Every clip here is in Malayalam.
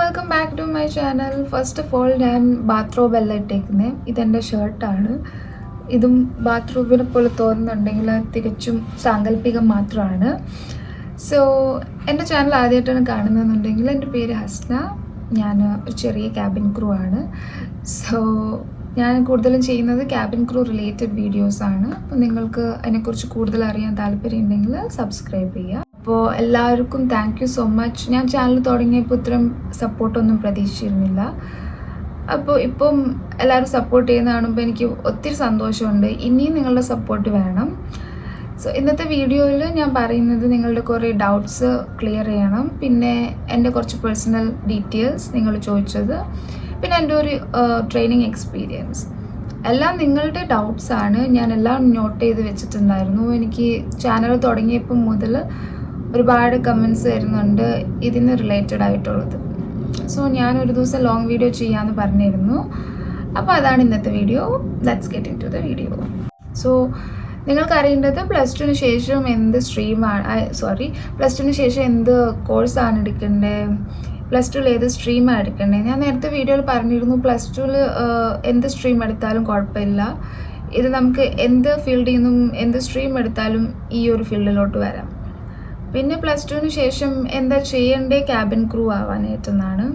Welcome back to my channel. First of all ഞാൻ ബാത്റൂം എല്ലാം ഇട്ടേക്കുന്നത്. ഇതെൻ്റെ ഷർട്ടാണ്. ഇതും ബാത്റൂമിനെ പോലെ തോന്നുന്നുണ്ടെങ്കിൽ തികച്ചും സാങ്കല്പികം മാത്രമാണ്. സോ എൻ്റെ ചാനൽ ആദ്യമായിട്ടാണ് കാണുന്നതെന്നുണ്ടെങ്കിൽ എൻ്റെ പേര് ഹസ്ന. ഞാൻ ഒരു ചെറിയ ക്യാബിൻ ക്രൂ ആണ്. സോ ഞാൻ കൂടുതലും ചെയ്യുന്നത് ക്യാബിൻ ക്രൂ റിലേറ്റഡ് വീഡിയോസാണ്. അപ്പോൾ നിങ്ങൾക്ക് അതിനെക്കുറിച്ച് കൂടുതൽ അറിയാൻ താല്പര്യം ഉണ്ടെങ്കിൽ സബ്സ്ക്രൈബ് ചെയ്യുക. അപ്പോൾ എല്ലാവർക്കും താങ്ക് യു സോ മച്ച്. ഞാൻ ചാനൽ തുടങ്ങിയപ്പോൾ ഇത്രയും സപ്പോർട്ടൊന്നും പ്രതീക്ഷിച്ചിരുന്നില്ല. അപ്പോൾ ഇപ്പം എല്ലാവരും സപ്പോർട്ട് ചെയ്യുന്ന കാണുമ്പോൾ എനിക്ക് ഒത്തിരി സന്തോഷമുണ്ട്. ഇനിയും നിങ്ങളുടെ സപ്പോർട്ട് വേണം. സോ ഇന്നത്തെ വീഡിയോയിൽ ഞാൻ പറയുന്നത് നിങ്ങളുടെ കുറേ ഡൗട്ട്സ് ക്ലിയർ ചെയ്യണം. പിന്നെ എൻ്റെ കുറച്ച് പേഴ്സണൽ ഡീറ്റെയിൽസ് നിങ്ങൾ ചോദിച്ചത്, പിന്നെ എൻ്റെ ഒരു ട്രെയിനിങ് എക്സ്പീരിയൻസ്, എല്ലാം നിങ്ങളുടെ ഡൗട്ട്സാണ്. ഞാൻ എല്ലാം നോട്ട് ചെയ്ത് വെച്ചിട്ടുണ്ടായിരുന്നു. എനിക്ക് ചാനൽ തുടങ്ങിയപ്പം മുതൽ ഒരുപാട് കമൻസ് വരുന്നുണ്ട് ഇതിന് റിലേറ്റഡ് ആയിട്ടുള്ളത്. സോ ഞാനൊരു ദിവസം ലോങ് വീഡിയോ ചെയ്യാമെന്ന് പറഞ്ഞിരുന്നു. അപ്പോൾ അതാണ് ഇന്നത്തെ video. Let's get in to the video. So നിങ്ങൾക്ക് അറിയേണ്ടത് പ്ലസ് ടുവിന് ശേഷം എന്ത് പ്ലസ് ടുവിന് ശേഷം എന്ത് കോഴ്സാണ് എടുക്കേണ്ടത്, പ്ലസ് ടുവിൽ ഏത് സ്ട്രീമാണ് എടുക്കേണ്ടത്. ഞാൻ നേരത്തെ വീഡിയോയിൽ പറഞ്ഞിരുന്നു പ്ലസ് ടുവിൽ എന്ത് സ്ട്രീം എടുത്താലും കുഴപ്പമില്ല. ഇത് നമുക്ക് എന്ത് ഫീൽഡിൽ നിന്നും എന്ത് സ്ട്രീം എടുത്താലും ഈ ഒരു ഫീൽഡിലോട്ട് വരാം. പിന്നെ പ്ലസ് ടുവിന് ശേഷം എന്താ ചെയ്യേണ്ടേ, ക്യാബിൻ ക്രൂ ആവാനായിട്ടെന്നാണ്.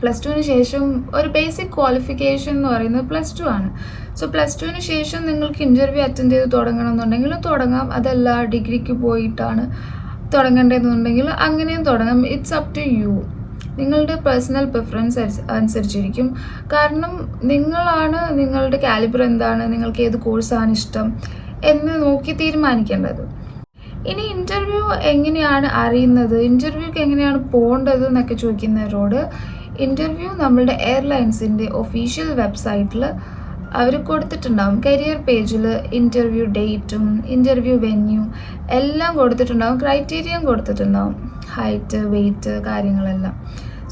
പ്ലസ് ടുവിന് ശേഷം ഒരു ബേസിക് ക്വാളിഫിക്കേഷൻ എന്ന് പറയുന്നത് പ്ലസ് ടു ആണ്. സോ പ്ലസ് ടുവിന് ശേഷം നിങ്ങൾക്ക് ഇൻ്റർവ്യൂ അറ്റൻഡ് ചെയ്ത് തുടങ്ങണം എന്നുണ്ടെങ്കിൽ തുടങ്ങാം. അതല്ല ഡിഗ്രിക്ക് പോയിട്ടാണ് തുടങ്ങേണ്ടതെന്നുണ്ടെങ്കിൽ അങ്ങനെയും തുടങ്ങാം. It's up to you. നിങ്ങളുടെ പേഴ്സണൽ പ്രിഫറൻസ് അനുസരിച്ചിരിക്കും. കാരണം നിങ്ങളാണ് നിങ്ങളുടെ കാലിബർ എന്താണ്, നിങ്ങൾക്ക് ഏത് കോഴ്സാണ് ഇഷ്ടം എന്ന് നോക്കി തീരുമാനിക്കേണ്ടത്. ഇനി ഇൻ്റർവ്യൂ എങ്ങനെയാണ് അറിയുന്നത്, ഇൻ്റർവ്യൂക്ക് എങ്ങനെയാണ് പോകേണ്ടത് എന്നൊക്കെ ചോദിക്കുന്നവരോട്, ഇൻ്റർവ്യൂ നമ്മളുടെ എയർലൈൻസിൻ്റെ ഒഫീഷ്യൽ വെബ്സൈറ്റിൽ അവർ കൊടുത്തിട്ടുണ്ടാവും. കരിയർ പേജിൽ ഇൻ്റർവ്യൂ ഡേറ്റും ഇൻ്റർവ്യൂ വെന്യൂ എല്ലാം കൊടുത്തിട്ടുണ്ടാവും. ക്രൈറ്റീരിയയും കൊടുത്തിട്ടുണ്ടാവും, ഹൈറ്റ്, വെയ്റ്റ്, കാര്യങ്ങളെല്ലാം.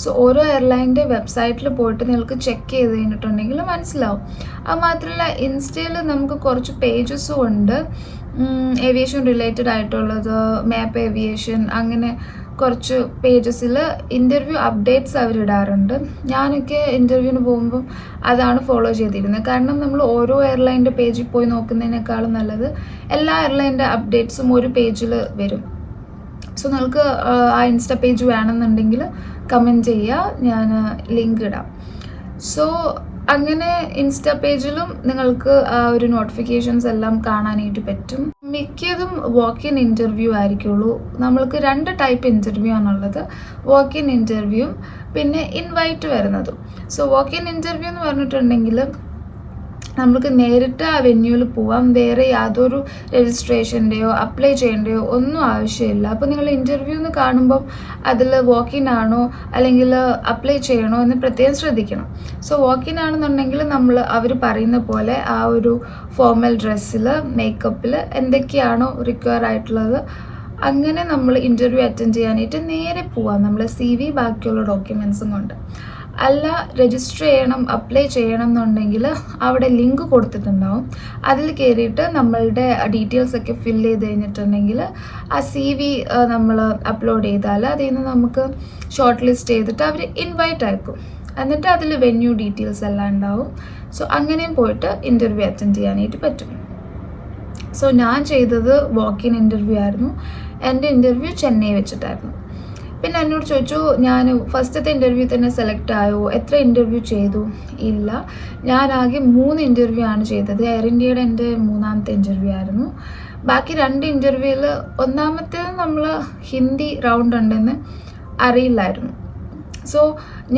സോ ഓരോ എയർലൈൻ്റെ വെബ്സൈറ്റിൽ പോയിട്ട് നിങ്ങൾക്ക് ചെക്ക് ചെയ്ത് കഴിഞ്ഞിട്ടുണ്ടെങ്കിൽ മനസ്സിലാവും. അത് മാത്രമല്ല ഇൻസ്റ്റയിൽ നമുക്ക് കുറച്ച് പേജസും ഉണ്ട് ഏവിയേഷൻ റിലേറ്റഡ് ആയിട്ടുള്ളത്, മാപ്പ് ഏവിയേഷൻ, അങ്ങനെ കുറച്ച് പേജസിൽ ഇൻ്റർവ്യൂ അപ്ഡേറ്റ്സ് അവരിടാറുണ്ട്. ഞാനൊക്കെ ഇൻ്റർവ്യൂവിന് പോകുമ്പം അതാണ് ഫോളോ ചെയ്തിരുന്നത്. കാരണം നമ്മൾ ഓരോ എയർലൈൻ്റെ പേജിൽ പോയി നോക്കുന്നതിനേക്കാളും നല്ലത് എല്ലാ എയർലൈൻ്റെ അപ്ഡേറ്റ്സും ഒരു പേജിൽ വരും. സോ നിങ്ങൾക്ക് ആ ഇൻസ്റ്റ പേജ് വേണമെന്നുണ്ടെങ്കിൽ കമൻറ്റ് ചെയ്യുക, ഞാൻ ലിങ്ക് ഇടാം. സോ അങ്ങനെ ഇൻസ്റ്റ പേജിലും നിങ്ങൾക്ക് ആ ഒരു നോട്ടിഫിക്കേഷൻസ് എല്ലാം കാണാനായിട്ട് പറ്റും. മിക്കതും വാക്ക് ഇൻ ഇൻ്റർവ്യൂ ആയിരിക്കുള്ളൂ. നമ്മൾക്ക് 2 ടൈപ്പ് ഇൻ്റർവ്യൂ ആണുള്ളത്, വാക്ക് ഇൻ ഇൻ്റർവ്യൂവും പിന്നെ ഇൻവൈറ്റ് വരുന്നതും. സോ വാക്ക് ഇൻ ഇൻ്റർവ്യൂ എന്ന് പറഞ്ഞിട്ടുണ്ടെങ്കിൽ നമുക്ക് നേരിട്ട് ആ വെന്യൂവിൽ പോവാം. വേറെ യാതൊരു രജിസ്ട്രേഷൻ്റെയോ അപ്ലൈ ചെയ്യേണ്ടയോ ഒന്നും ആവശ്യമില്ല. അപ്പോൾ നിങ്ങൾ ഇൻ്റർവ്യൂ എന്ന് കാണുമ്പം അതിൽ വാക്ക് ഇൻ ആണോ അല്ലെങ്കിൽ അപ്ലൈ ചെയ്യണോ എന്ന് പ്രത്യേകം ശ്രദ്ധിക്കണം. സോ വാക്ക് ഇൻ ആണെന്നുണ്ടെങ്കിൽ അവർ പറയുന്ന പോലെ ആ ഒരു ഫോർമൽ ഡ്രസ്സിൽ മേക്കപ്പിൽ എന്തൊക്കെയാണോ റിക്വയർ ആയിട്ടുള്ളത് അങ്ങനെ നമ്മൾ ഇൻ്റർവ്യൂ അറ്റൻഡ് ചെയ്യാനായിട്ട് നേരെ പോവാം, നമ്മളെ CV ബാക്കിയുള്ള ഡോക്യുമെൻസും കൊണ്ട്. അല്ല രജിസ്റ്റർ ചെയ്യണം, അപ്ലൈ ചെയ്യണം എന്നുണ്ടെങ്കിൽ അവിടെ ലിങ്ക് കൊടുത്തിട്ടുണ്ടാവും. അതിൽ കയറിയിട്ട് നമ്മളുടെ ഡീറ്റെയിൽസ് ഒക്കെ ഫില്ല് ചെയ്ത് കഴിഞ്ഞിട്ടുണ്ടെങ്കിൽ ആ CV നമ്മൾ അപ്ലോഡ് ചെയ്താൽ അതിൽ നിന്ന് നമുക്ക് ഷോർട്ട് ലിസ്റ്റ് ചെയ്തിട്ട് അവർ ഇൻവൈറ്റ് അയക്കും. എന്നിട്ട് അതിൽ വെന്യൂ ഡീറ്റെയിൽസ് എല്ലാം ഉണ്ടാവും. സോ അങ്ങനെയും പോയിട്ട് ഇൻ്റർവ്യൂ അറ്റൻഡ് ചെയ്യാനായിട്ട് പറ്റും. സോ ഞാൻ ചെയ്തത് വാക്ക് ഇൻ ഇൻ്റർവ്യൂ ആയിരുന്നു. എൻ്റെ ഇൻ്റർവ്യൂ ചെന്നൈ വെച്ചിട്ടായിരുന്നു. പിന്നെ എന്നോട് ചോദിച്ചു ഞാൻ ഫസ്റ്റത്തെ ഇൻ്റർവ്യൂ തന്നെ സെലക്ട് ആയോ, എത്ര ഇൻ്റർവ്യൂ ചെയ്തു? ഇല്ല, ഞാൻ ആകെ 3 ഇൻ്റർവ്യൂ ആണ് ചെയ്തത്. എയർ ഇന്ത്യയുടെ എൻ്റെ 3ാമത്തെ ഇൻ്റർവ്യൂ ആയിരുന്നു. ബാക്കി 2 ഇൻ്റർവ്യൂവിൽ ഒന്നാമത്തേത് നമ്മൾ ഹിന്ദി റൗണ്ട് ഉണ്ടെന്ന് അറിയില്ലായിരുന്നു. സോ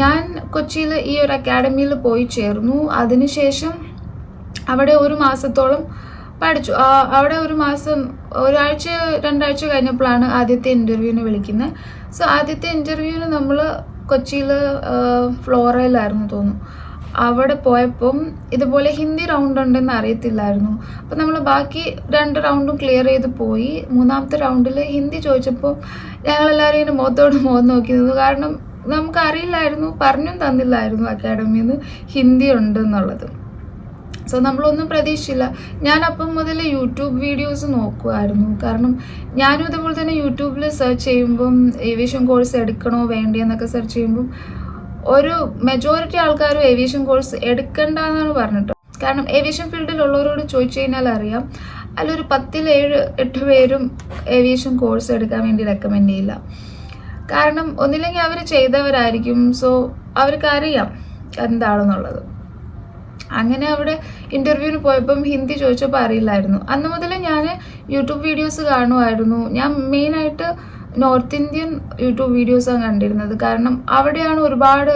ഞാൻ കൊച്ചിയിൽ ഈ ഒരു അക്കാഡമിയിൽ പോയി ചേർന്നു. അതിനുശേഷം അവിടെ 1 മാസത്തോളം പഠിച്ചു. അവിടെ 1 മാസം, 1 ആഴ്ച 2 ആഴ്ച കഴിഞ്ഞപ്പോഴാണ് ആദ്യത്തെ ഇൻ്റർവ്യൂവിന് വിളിക്കുന്നത്. സോ ആദ്യത്തെ ഇൻ്റർവ്യൂവിന് നമ്മൾ കൊച്ചിയിൽ ഫ്ലോറയിലായിരുന്നു തോന്നുന്നു. അവിടെ പോയപ്പം ഇതുപോലെ ഹിന്ദി റൗണ്ട് ഉണ്ടെന്ന് അറിയത്തില്ലായിരുന്നു. അപ്പം നമ്മൾ ബാക്കി 2 റൗണ്ടും ക്ലിയർ ചെയ്ത് പോയി. 3ാമത്തെ റൗണ്ടിൽ ഹിന്ദി ചോദിച്ചപ്പോൾ ഞങ്ങളെല്ലാവരും ഇങ്ങനെ മുഖത്തോട് മുഖം നോക്കി നിന്നു. കാരണം നമുക്കറിയില്ലായിരുന്നു, പറഞ്ഞും തന്നില്ലായിരുന്നു അക്കാഡമിയിൽ നിന്ന് ഹിന്ദി ഉണ്ട് എന്നുള്ളത്. സോ നമ്മളൊന്നും പ്രതീക്ഷിച്ചില്ല. ഞാൻ അപ്പം മുതൽ യൂട്യൂബ് വീഡിയോസ് നോക്കുമായിരുന്നു. കാരണം ഞാനും ഇതുപോലെ തന്നെ യൂട്യൂബിൽ സെർച്ച് ചെയ്യുമ്പം ഏവിയേഷൻ കോഴ്സ് എടുക്കണോ വേണ്ടിയെന്നൊക്കെ സെർച്ച് ചെയ്യുമ്പം ഒരു മെജോറിറ്റി ആൾക്കാരും ഏവിയേഷൻ കോഴ്സ് എടുക്കണ്ടെന്നാണ് പറഞ്ഞിട്ട്. കാരണം ഏവിയേഷൻ ഫീൽഡിലുള്ളവരോട് ചോദിച്ചു കഴിഞ്ഞാൽ അറിയാം, അതിലൊരു 10-8 പേരും ഏവിയേഷൻ കോഴ്സ് എടുക്കാൻ വേണ്ടി റെക്കമെൻഡ് ചെയ്യില്ല. കാരണം ഒന്നില്ലെങ്കിൽ അവർ ചെയ്തവരായിരിക്കും, സോ അവർക്കറിയാം എന്താണെന്നുള്ളത്. അങ്ങനെ അവിടെ ഇൻ്റർവ്യൂവിന് പോയപ്പം ഹിന്ദി ചോദിച്ചപ്പോൾ അറിയില്ലായിരുന്നു. അന്ന് മുതൽ ഞാൻ യൂട്യൂബ് വീഡിയോസ് കാണുമായിരുന്നു. ഞാൻ മെയിനായിട്ട് നോർത്ത് ഇന്ത്യൻ യൂട്യൂബ് വീഡിയോസാണ് കണ്ടിരുന്നത്. കാരണം അവിടെയാണ് ഒരുപാട്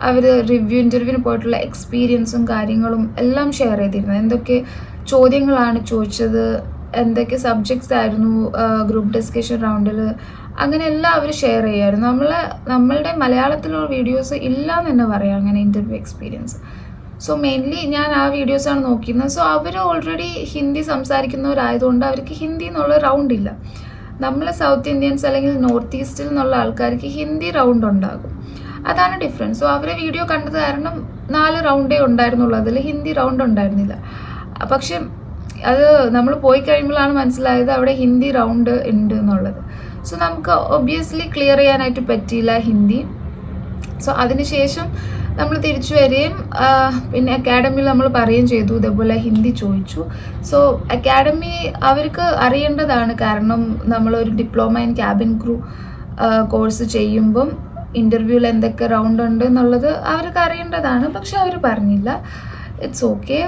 അവർ റിവ്യൂ ഇൻ്റർവ്യൂവിന് പോയിട്ടുള്ള എക്സ്പീരിയൻസും കാര്യങ്ങളും എല്ലാം ഷെയർ ചെയ്തിരുന്നത്. എന്തൊക്കെ ചോദ്യങ്ങളാണ് ചോദിച്ചത്, എന്തൊക്കെ സബ്ജക്ട്സ് ആയിരുന്നു ഗ്രൂപ്പ് ഡിസ്കഷൻ റൗണ്ടിൽ, അങ്ങനെ എല്ലാം അവർ ഷെയർ ചെയ്യുമായിരുന്നു. നമ്മളുടെ മലയാളത്തിലുള്ള വീഡിയോസ് ഇല്ല എന്ന് തന്നെ പറയാം അങ്ങനെ ഇൻ്റർവ്യൂ എക്സ്പീരിയൻസ്. സോ മെയിൻലി ഞാൻ ആ വീഡിയോസാണ് നോക്കിയിരുന്നത്. സോ അവർ ഓൾറെഡി ഹിന്ദി സംസാരിക്കുന്നവരായതുകൊണ്ട് അവർക്ക് ഹിന്ദി എന്നുള്ള റൗണ്ട് ഇല്ല. നമ്മൾ സൗത്ത് ഇന്ത്യൻസ് അല്ലെങ്കിൽ നോർത്ത് ഈസ്റ്റിൽ നിന്നുള്ള ആൾക്കാർക്ക് ഹിന്ദി റൗണ്ട് ഉണ്ടാകും. അതാണ് ഡിഫറൻസ്. സോ അവരെ വീഡിയോ കണ്ടത് കാരണം 4 റൗണ്ടേ ഉണ്ടായിരുന്നുള്ളൂ, അതിൽ ഹിന്ദി റൗണ്ട് ഉണ്ടായിരുന്നില്ല. പക്ഷെ അത് നമ്മൾ പോയി കഴിയുമ്പോഴാണ് മനസ്സിലായത് അവിടെ ഹിന്ദി റൗണ്ട് ഉണ്ട് എന്നുള്ളത്. സോ നമുക്ക് ഒബ്വിയസ്ലി ക്ലിയർ ചെയ്യാനായിട്ട് പറ്റിയില്ല ഹിന്ദി. സോ അതിനുശേഷം നമ്മൾ തിരിച്ചു വരികയും പിന്നെ അക്കാഡമിയിൽ നമ്മൾ പറയുകയും ചെയ്തു ഇതേപോലെ ഹിന്ദി ചോദിച്ചു. സോ അക്കാഡമി അവർക്ക് അറിയേണ്ടതാണ്, കാരണം നമ്മളൊരു diploma in cabin crew course ചെയ്യുമ്പം ഇൻ്റർവ്യൂവിൽ എന്തൊക്കെ റൗണ്ട് ഉണ്ട് എന്നുള്ളത് അവർക്ക് അറിയേണ്ടതാണ്. പക്ഷെ അവർ പറഞ്ഞില്ല. It's okay.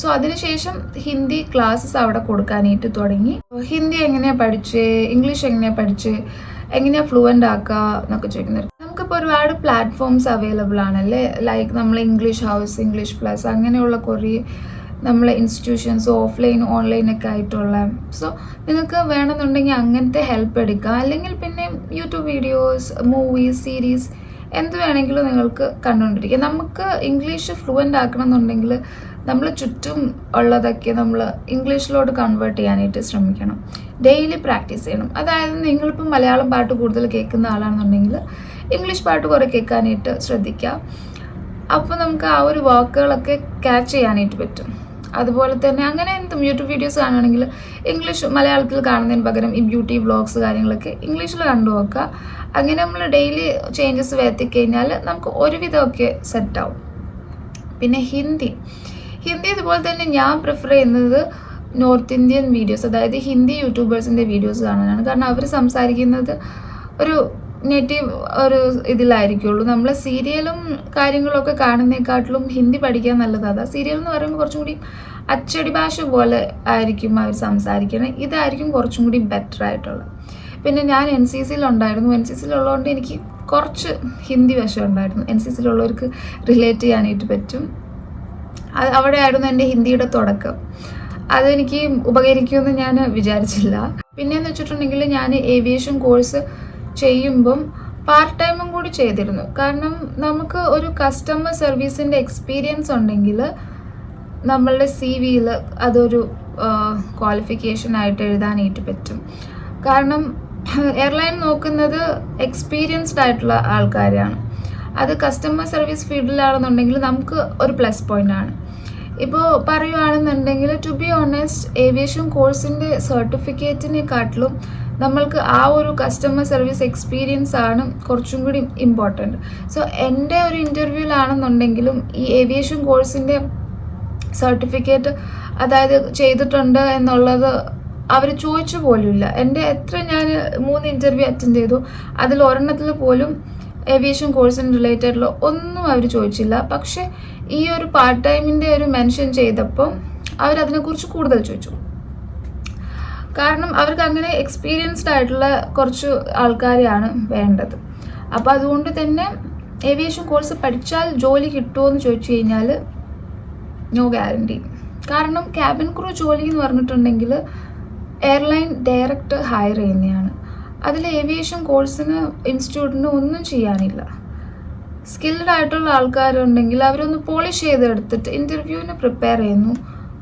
സോ അതിനുശേഷം ഹിന്ദി ക്ലാസ്സസ് അവിടെ കൊടുക്കാനായിട്ട് തുടങ്ങി. ഹിന്ദി എങ്ങനെയാണ് പഠിച്ച്, ഇംഗ്ലീഷ് എങ്ങനെയാണ് പഠിച്ച്, എങ്ങനെയാണ് ഫ്ലുവൻ്റ് ആക്കുക എന്നൊക്കെ ചോദിക്കുന്നത്. നമുക്കിപ്പോൾ ഒരുപാട് പ്ലാറ്റ്ഫോംസ് അവൈലബിൾ ആണല്ലേ, ലൈക്ക് നമ്മൾ ഇംഗ്ലീഷ് ഹൗസ്, ഇംഗ്ലീഷ് പ്ലസ്, അങ്ങനെയുള്ള കുറേ നമ്മളെ ഇൻസ്റ്റിറ്റ്യൂഷൻസ് ഓഫ്ലൈൻ ഓൺലൈനൊക്കെ ആയിട്ടുള്ള. സോ നിങ്ങൾക്ക് വേണമെന്നുണ്ടെങ്കിൽ അങ്ങനത്തെ ഹെൽപ്പ് എടുക്കുക. അല്ലെങ്കിൽ പിന്നെ യൂട്യൂബ് വീഡിയോസ്, മൂവീസ്, സീരീസ് എന്ത് വേണമെങ്കിലും നിങ്ങൾക്ക് കണ്ടുകൊണ്ടിരിക്കുക. നമുക്ക് ഇംഗ്ലീഷ് ഫ്ലുവൻ്റ് ആക്കണം എന്നുണ്ടെങ്കിൽ നമ്മൾ ചുറ്റും ഉള്ളതൊക്കെ നമ്മൾ ഇംഗ്ലീഷിലോട്ട് കൺവേർട്ട് ചെയ്യാനായിട്ട് ശ്രമിക്കണം. ഡെയിലി പ്രാക്ടീസ് ചെയ്യണം. അതായത് നിങ്ങളിപ്പോൾ മലയാളം പാട്ട് കൂടുതൽ കേൾക്കുന്ന ആളാണെന്നുണ്ടെങ്കിൽ ഇംഗ്ലീഷ് പാട്ട് കുറേ കേൾക്കാനായിട്ട് ശ്രദ്ധിക്കുക. അപ്പോൾ നമുക്ക് ആ ഒരു വാക്കുകളൊക്കെ ക്യാച്ച് ചെയ്യാനായിട്ട് പറ്റും. അതുപോലെ തന്നെ അങ്ങനെ എന്തും യൂട്യൂബ് വീഡിയോസ് കാണുകയാണെങ്കിൽ ഇംഗ്ലീഷ് മലയാളത്തിൽ കാണുന്നതിന് പകരം ഈ ബ്യൂട്ടി വ്ളോഗ്സ് കാര്യങ്ങളൊക്കെ ഇംഗ്ലീഷിൽ കണ്ടു നോക്കുക. അങ്ങനെ നമ്മൾ ഡെയിലി ചേഞ്ചസ് വരുത്തിക്കഴിഞ്ഞാൽ നമുക്ക് ഒരുവിധമൊക്കെ സെറ്റാവും. പിന്നെ ഹിന്ദി ഇതുപോലെ തന്നെ ഞാൻ പ്രിഫർ ചെയ്യുന്നത് നോർത്ത് ഇന്ത്യൻ വീഡിയോസ്, അതായത് ഹിന്ദി യൂട്യൂബേഴ്സിൻ്റെ വീഡിയോസ് കാണാനാണ്. കാരണം അവർ സംസാരിക്കുന്നത് ഒരു നേറ്റീവ് ഒരു ഇതിലായിരിക്കുള്ളൂ. നമ്മൾ സീരിയലും കാര്യങ്ങളൊക്കെ കാണുന്നതിനെക്കാട്ടിലും ഹിന്ദി പഠിക്കാൻ നല്ലത് അതാ. സീരിയൽ എന്ന് പറയുമ്പോൾ കുറച്ചും കൂടി അച്ചടി ഭാഷ പോലെ ആയിരിക്കും അവർ സംസാരിക്കുന്നത്. ഇതായിരിക്കും കുറച്ചും കൂടി ബെറ്റർ ആയിട്ടുള്ളത്. പിന്നെ ഞാൻ NCCയിൽ ഉണ്ടായിരുന്നു. NCCയിൽ ഉള്ളതുകൊണ്ട് എനിക്ക് കുറച്ച് ഹിന്ദി വശം ഉണ്ടായിരുന്നു. NCCയിൽ ഉള്ളവർക്ക് റിലേറ്റ് ചെയ്യാനായിട്ട് പറ്റും. അവിടെ ആയിരുന്നു എൻ്റെ ഹിന്ദിയുടെ തുടക്കം. അതെനിക്ക് ഉപകരിക്കുമെന്ന് ഞാൻ വിചാരിച്ചില്ല. പിന്നെയെന്ന് വെച്ചിട്ടുണ്ടെങ്കിൽ ഞാൻ ഏവിയേഷൻ കോഴ്സ് ചെയ്യുമ്പം പാർട്ട് ടൈമും കൂടി ചെയ്തിരുന്നു. കാരണം നമുക്ക് ഒരു കസ്റ്റമർ സർവീസിൻ്റെ എക്സ്പീരിയൻസ് ഉണ്ടെങ്കിൽ നമ്മളുടെ CV-യിൽ അതൊരു ക്വാളിഫിക്കേഷൻ ആയിട്ട് എഴുതാനായിട്ട് പറ്റും. കാരണം എയർലൈൻ നോക്കുന്നത് എക്സ്പീരിയൻസ്ഡ് ആയിട്ടുള്ള ആൾക്കാരാണ്. അത് കസ്റ്റമർ സർവീസ് ഫീൽഡിലാണെന്നുണ്ടെങ്കിൽ നമുക്ക് ഒരു പ്ലസ് പോയിൻ്റ് ആണ്. ഇപ്പോൾ പറയുകയാണെന്നുണ്ടെങ്കിൽ ടു ബി ഓണസ്റ്റ് ഏവിയേഷൻ കോഴ്സിൻ്റെ സർട്ടിഫിക്കറ്റിനെക്കാട്ടിലും നമ്മൾക്ക് ആ ഒരു കസ്റ്റമർ സർവീസ് എക്സ്പീരിയൻസ് ആണ് കുറച്ചും കൂടി ഇമ്പോർട്ടൻറ്റ്. സോ എൻ്റെ ഒരു ഇൻ്റർവ്യൂവിലാണെന്നുണ്ടെങ്കിലും ഈ ഏവിയേഷൻ കോഴ്സിൻ്റെ സർട്ടിഫിക്കറ്റ് അതായത് ചെയ്തിട്ടുണ്ട് എന്നുള്ളത് അവർ ചോദിച്ചു പോലുമില്ല. എൻ്റെ ഞാൻ 3 ഇൻ്റർവ്യൂ അറ്റൻഡ് ചെയ്തു, അതിൽ ഒരെണ്ണത്തിൽ പോലും ഏവിയേഷൻ കോഴ്സിന് റിലേറ്റഡുള്ള ഒന്നും അവർ ചോദിച്ചില്ല. പക്ഷേ ഈ ഒരു പാർട്ട് ടൈമിൻ്റെ ഒരു മെൻഷൻ ചെയ്തപ്പം അവരതിനെക്കുറിച്ച് കൂടുതൽ ചോദിച്ചു. കാരണം അവർക്ക് അങ്ങനെ എക്സ്പീരിയൻസ്ഡ് ആയിട്ടുള്ള കുറച്ച് ആൾക്കാരെയാണ് വേണ്ടത്. അപ്പോൾ അതുകൊണ്ട് തന്നെ ഏവിയേഷൻ കോഴ്സ് പഠിച്ചാൽ ജോലി കിട്ടുമോ എന്ന് ചോദിച്ചു കഴിഞ്ഞാൽ നോ ഗ്യാരണ്ടി. കാരണം ക്യാബിൻ ക്രൂ ജോലി എന്ന് പറഞ്ഞിട്ടുണ്ടെങ്കിൽ എയർലൈൻ ഡയറക്റ്റ് ഹയർ ചെയ്യുന്നതാണ്. അതിൽ ഏവിയേഷൻ കോഴ്സിന് ഇൻസ്റ്റിറ്റ്യൂട്ടിന് ഒന്നും ചെയ്യാനില്ല. സ്കിൽഡ് ആയിട്ടുള്ള ആൾക്കാരുണ്ടെങ്കിൽ അവരൊന്ന് പോളിഷ് ചെയ്തെടുത്തിട്ട് ഇൻ്റർവ്യൂവിന് പ്രിപ്പയർ ചെയ്യുന്നു